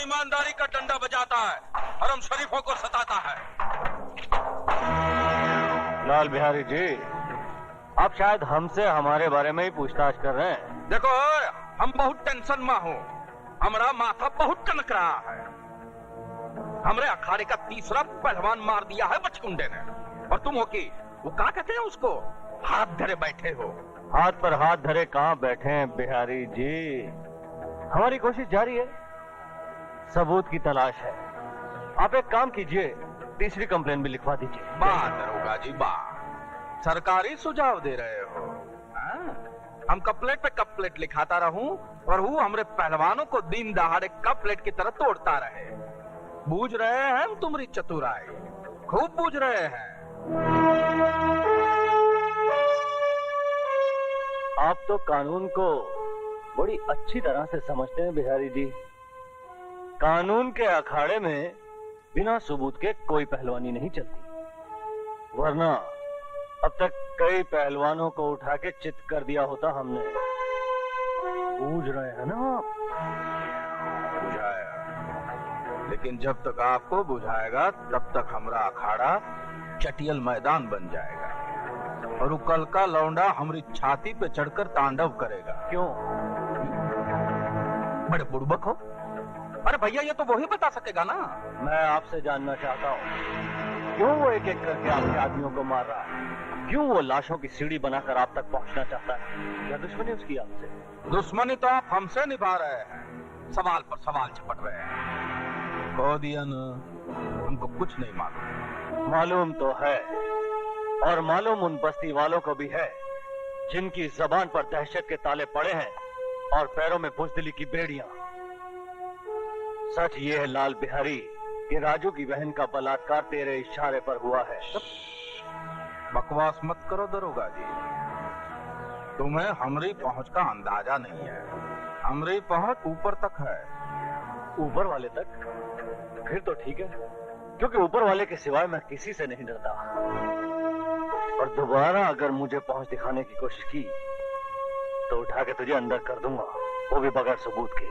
ईमानदारी का डंडा बजाता है, हरम शरीफों को सताता है। लाल बिहारी जी, आप शायद हमसे हमारे बारे में ही पूछताछ कर रहे हैं। देखो, हम बहुत टेंशन में हूँ, हमारा माथा बहुत कनक रहा है। हमरे अखाड़े का तीसरा पहलवान मार दिया है बचकुंडे ने, और तुम हो कि वो क्या कहते हैं उसको, हाथ धरे बैठे हो। हाथ पर हाथ धरे कहाँ बैठे हैं बिहारी जी, हमारी कोशिश जारी है, सबूत की तलाश है। आप एक काम कीजिए, तीसरी कंप्लेन भी लिखवा दीजिए। वाह दरोगा जी वाह, सरकारी सुझाव दे रहे हो। हम कपलेट पे कपलेट लिखाता रहूं और वो हमरे पहलवानों को दिन दहाड़े कपलेट की तरह तोड़ता रहे। बूझ रहे हैं हम तुम्हारी चतुराई, खूब बूझ रहे हैं। आप तो कानून को बड़ी अच्छी तरह से समझते हैं बिहारी जी। कानून के अखाड़े में बिना सबूत के कोई पहलवानी नहीं चलती, वरना अब तक कई पहलवानों को उठा के चित कर दिया होता हमने। बूझ रहे हैं ना आप? बुझाया, लेकिन जब तक आपको बुझाएगा तब तक हमारा अखाड़ा चटियल मैदान बन जाएगा और वो कल का लौंडा हमारी छाती पे चढ़कर तांडव करेगा। क्यों? बड़े बुड़बक हो। अरे भैया, ये तो वही बता सकेगा ना। मैं आपसे जानना चाहता हूँ, क्यों वो एक एक करके आपके आदमियों को मार रहा है? क्यों वो लाशों की सीढ़ी बनाकर आप तक पहुंचना चाहता है? क्या दुश्मनी उसकी आपसे? दुश्मनी तो आप हमसे निभा रहे हैं, सवाल पर सवाल झपट रहे हैं। कह दिया ना, हमको कुछ नहीं मालूम। मालूम तो है, और मालूम उन बस्ती वालों को भी है जिनकी जबान पर दहशत के ताले पड़े हैं और पैरों में बुज़दिली की बेड़ियां। सच ये है लाल बिहारी कि राजू की बहन का बलात्कार तेरे इशारे पर हुआ है। बकवास मत करो दरोगा जी, तुम्हें हमारी पहुंच का अंदाजा नहीं है। हमारी पहुंच ऊपर तक है। ऊपर वाले तक? फिर तो ठीक है, क्योंकि ऊपर वाले के सिवाय मैं किसी से नहीं डरता। और दोबारा अगर मुझे पहुंच दिखाने की कोशिश की तो उठा के तुझे अंदर कर दूंगा, वो भी बगैर सबूत के,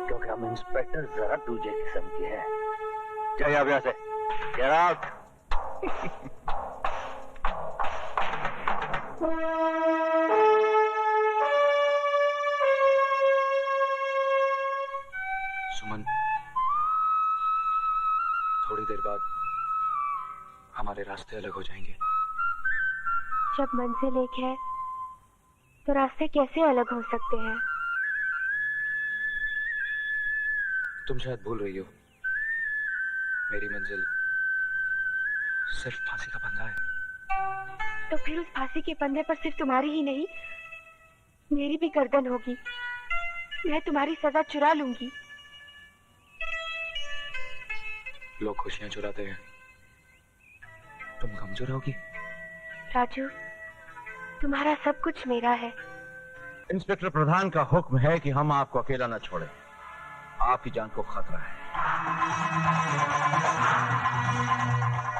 क्योंकि हम इंस्पेक्टर जरा दूसरे किस्म के हैं। चलिए अब यहाँ से, गेट आउट। सुमन, थोड़ी देर बाद हमारे रास्ते अलग हो जाएंगे। जब मंजिल एक है तो रास्ते कैसे अलग हो सकते हैं? तुम शायद भूल रही हो, मेरी मंजिल सिर्फ फांसी का फंदा है। तो फिर उस फांसी के फंदे पर सिर्फ तुम्हारी ही नहीं, मेरी भी गर्दन होगी। मैं तुम्हारी सजा चुरा लूंगी। लोग खुशियां चुराते हैं, तुम गम चुराओगी? राजू, तुम्हारा सब कुछ मेरा है। इंस्पेक्टर प्रधान का हुक्म है कि हम आपको अकेला न छोड़ें। आपकी जान को खतरा है।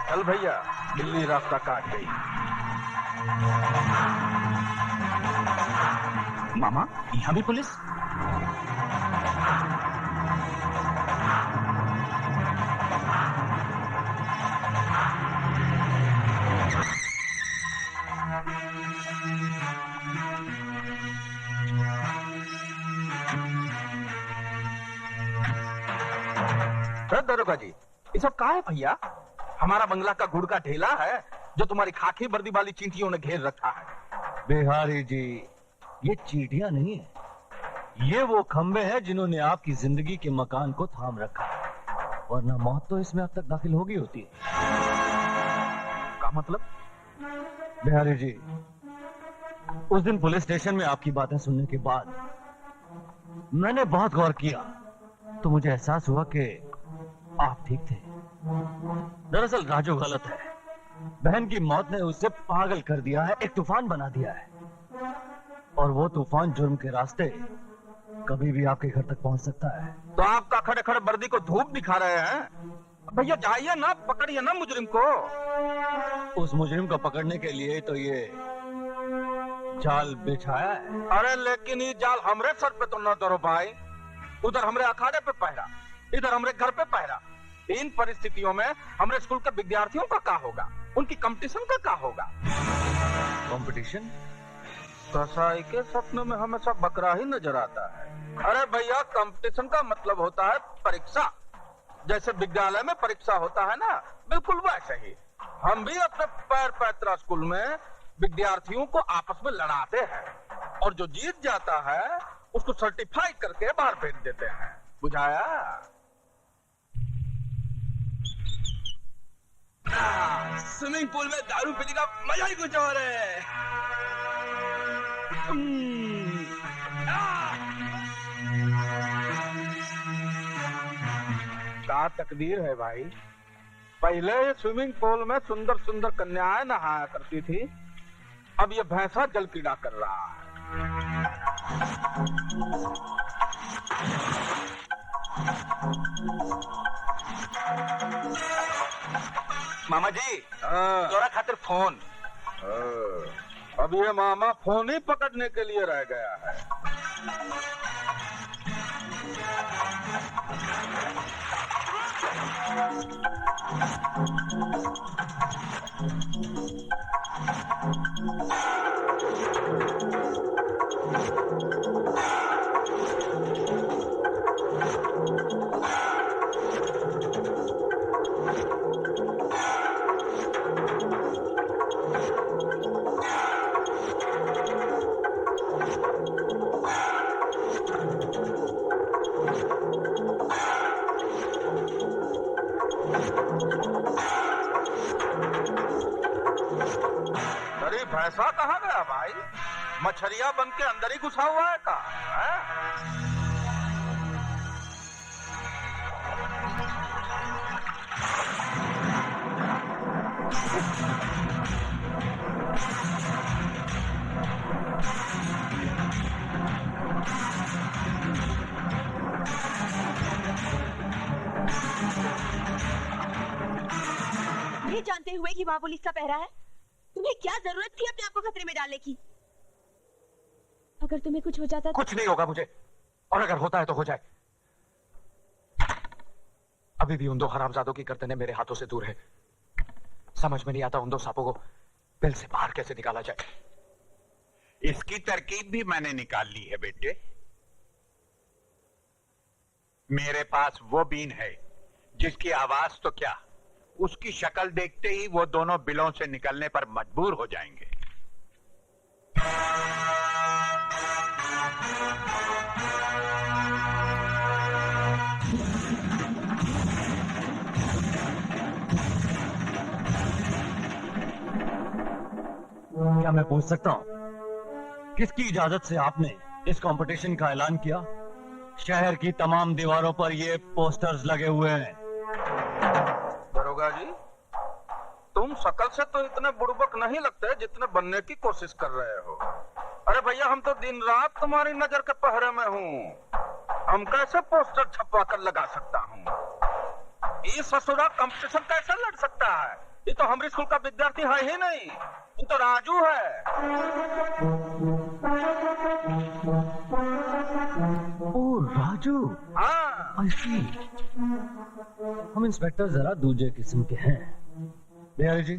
चल भैया, बिल्ली रास्ता काट गई। मामा, यहाँ भी पुलिस? दरोगा जी, ये सब कहा है भैया? हमारा बंगला का गुड़ का ढेला है जो तुम्हारी खाकी वर्दी वाली चींटियों ने घेर रखा है। बिहारी जी, ये चींटियां नहीं है, ये वो खंबे हैं जिन्होंने आपकी जिंदगी के मकान को थाम रखा है, वरना मौत तो इसमें अब तक दाखिल होगी होती है। क्या मतलब? बिहारी जी, उस दिन पुलिस स्टेशन में आपकी बातें सुनने के बाद मैंने बहुत गौर किया, तो मुझे एहसास हुआ कि आप ठीक थे। दरअसल राजू गलत है। बहन की मौत ने उसे पागल कर दिया है, एक तूफान बना दिया है। और वो तूफान जुर्म के रास्ते कभी भी आपके घर तक पहुंच सकता है। तो आपका खड़े खड़े वर्दी को धूप दिखा रहे हैं? भैया जाइए ना, पकड़िए ना मुजरिम को। उस मुजरिम को पकड़ने के लिए तो ये जाल बिछाया है। अरे लेकिन ये जाल हमरे सर पे तो न धरो भाई। उधर हमरे अखाड़े पे पहरा, इधर हमरे घर पे पहरा। इन परिस्थितियों में हमरे स्कूल के विद्यार्थियों का क्या होगा? उनकी कंपटीशन का क्या होगा? कंपटीशन? कसाई के सपनों में हमेशा बकरा ही नजर आता है। अरे भैया, कंपटीशन का मतलब होता है परीक्षा। जैसे विद्यालय में परीक्षा होता है ना, बिल्कुल वैसे ही हम भी अपने पैर पैतरा स्कूल में विद्यार्थियों को आपस में लड़ाते हैं, और जो जीत जाता है उसको सर्टिफाई करके बाहर भेज देते हैं। बुझाया? स्विमिंग पूल में दारू पीने का मजा ही कुछ और है। क्या तकदीर है भाई। पहले ये स्विमिंग पूल में सुंदर सुंदर कन्याएं नहाया करती थी, अब ये भैंसा जल क्रीड़ा कर रहा है। मामा जी, तोरा खातिर फोन। अब ये मामा फोन ही पकड़ने के लिए रह गया है। भैंसा कहाँ गया भाई? मछरिया बन के अंदर ही घुसा हुआ है का? ये जानते हुए कि वहाँ पुलिस का पहरा है, तुम्हें क्या जरूरत थी अपने आप को खतरे में डालने की? अगर तुम्हें कुछ हो जाता तो... कुछ नहीं होगा मुझे, और अगर होता है तो हो जाए। अभी भी उन दो हरामजादों की गर्दनें मेरे हाथों से दूर है। समझ में नहीं आता उन दो सांपों को बिल से बाहर कैसे निकाला जाए। इसकी तरकीब भी मैंने निकाल ली है बेटे। मेरे पास वो बीन है जिसकी आवाज तो क्या, उसकी शक्ल देखते ही वो दोनों बिलों से निकलने पर मजबूर हो जाएंगे। क्या मैं पूछ सकता हूं किसकी इजाजत से आपने इस कंपटीशन का ऐलान किया? शहर की तमाम दीवारों पर ये पोस्टर्स लगे हुए हैं। दरोगा जी, तुम शकल से तो इतने बुड़बक नहीं लगते जितने बनने की कोशिश कर रहे हो। अरे भैया, हम तो दिन रात तुम्हारी नजर के पहरे में हूँ। हम कैसे पोस्टर छपवा कर लगा सकता हूँ? ये ससुरा कंपटीशन कैसे लड़ सकता है? ये तो हमारे स्कूल का विद्यार्थी है ही नहीं, ये तो राजू है। ओ राजू, हाँ। हम इंस्पेक्टर जरा दूसरे किस्म के हैं। बिहारी जी,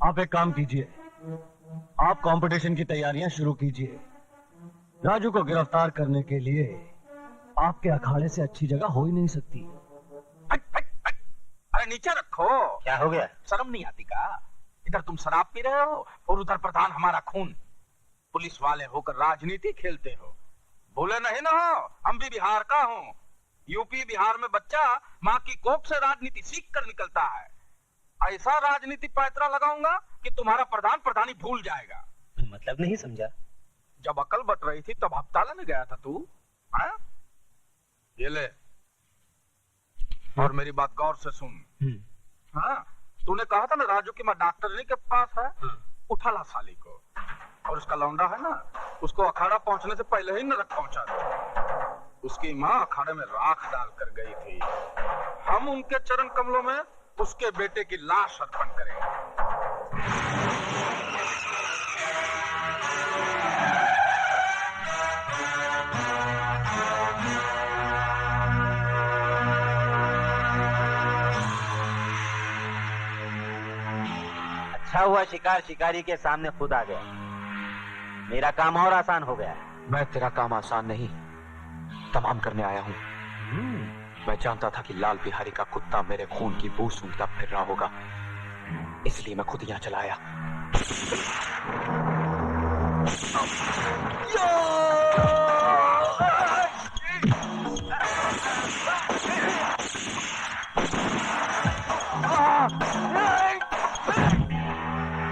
आप एक काम कीजिए, आप कंपटीशन की तैयारियां शुरू कीजिए। राजू को गिरफ्तार करने के लिए आपके अखाड़े से अच्छी जगह हो ही नहीं सकती। अरे नीचे रखो। क्या हो गया? शर्म नहीं आती का? इधर तुम शराब पी रहे हो और उधर प्रधान हमारा खून। पुलिस वाले होकर राजनीति खेलते हो। भूले नहीं ना हो, हम भी बिहार का हूँ। यूपी बिहार में बच्चा माँ की कोख से राजनीति सीख कर निकलता है। ऐसा राजनीति पैतरा लगाऊंगा कि तुम्हारा प्रधान प्रधानी भूल जाएगा। मतलब नहीं समझा। जब अकल बट रही थी तब हफ्ता लेने गया था तू। हाँ? ये ले, और मेरी बात गौर से सुन। हाँ, तूने कहा था ना राजू की माँ डॉक्टरनी के पास है। उठा ला साली को, और उसका लौंडा है ना, उसको अखाड़ा पहुंचने से पहले ही नरक पहुंचा दिया। उसकी माँ अखाड़े में राख डालकर गई थी। हम उनके चरण कमलों में उसके बेटे की लाश अर्पण करेंगे। अच्छा हुआ शिकार शिकारी के सामने खुद आ गया, मेरा काम और आसान हो गया है। मैं तेरा काम आसान नहीं तमाम करने आया हूँ। मैं जानता था कि लाल बिहारी का कुत्ता मेरे खून की बू सूंघता फिर रहा होगा, इसलिए मैं खुद यहाँ चला आया।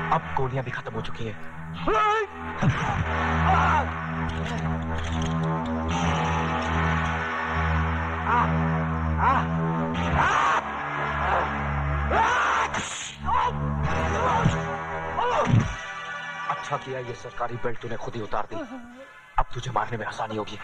अब गोलियां भी खत्म हो चुकी हैं। अच्छा किया ये सरकारी बेल्ट तूने खुद ही उतार दी, अब तुझे मारने में आसानी होगी।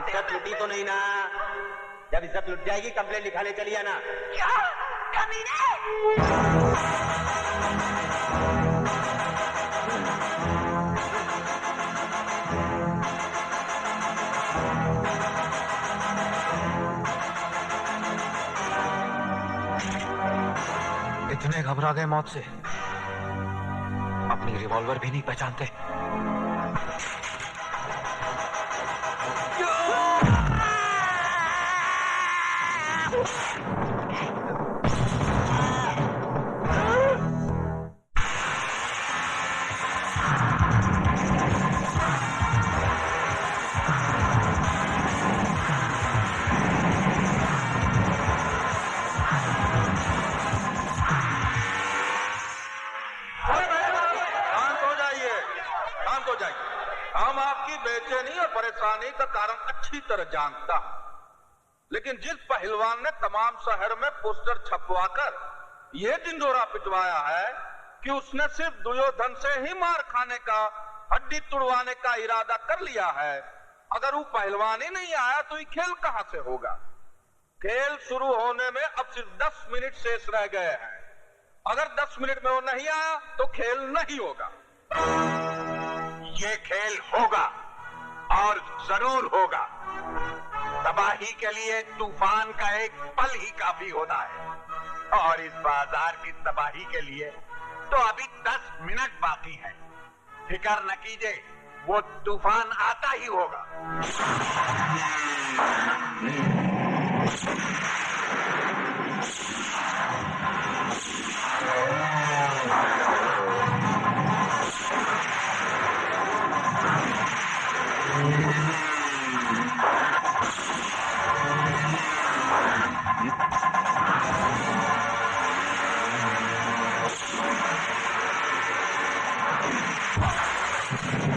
इज्जत लुटी तो नहीं ना? जब इज्जत लुट जाएगी कंप्लेंट लिखाने चली आना। क्या कमीने? इतने घबरा गए मौत से, अपनी रिवॉल्वर भी नहीं पहचानते। परेशानी का कारण अच्छी तरह जानता हूं, लेकिन जिस पहलवान ने तमाम शहर में पोस्टर छपवाकर यह ढिंढोरा पिटवाया है कि उसने सिर्फ दुर्योधन से ही मार खाने का, हड्डी तुड़वाने का इरादा कर लिया है, अगर वो पहलवान ही नहीं आया तो ये खेल कहां से होगा? खेल शुरू होने में अब सिर्फ 10 मिनट शेष रह गए हैं। अगर 10 मिनट में वो नहीं आया तो खेल नहीं होगा। ये खेल होगा और जरूर होगा। तबाही के लिए तूफान का एक पल ही काफी होता है, और इस बाजार की तबाही के लिए तो अभी 10 मिनट बाकी है। फिकर न कीजिए, वो तूफान आता ही होगा।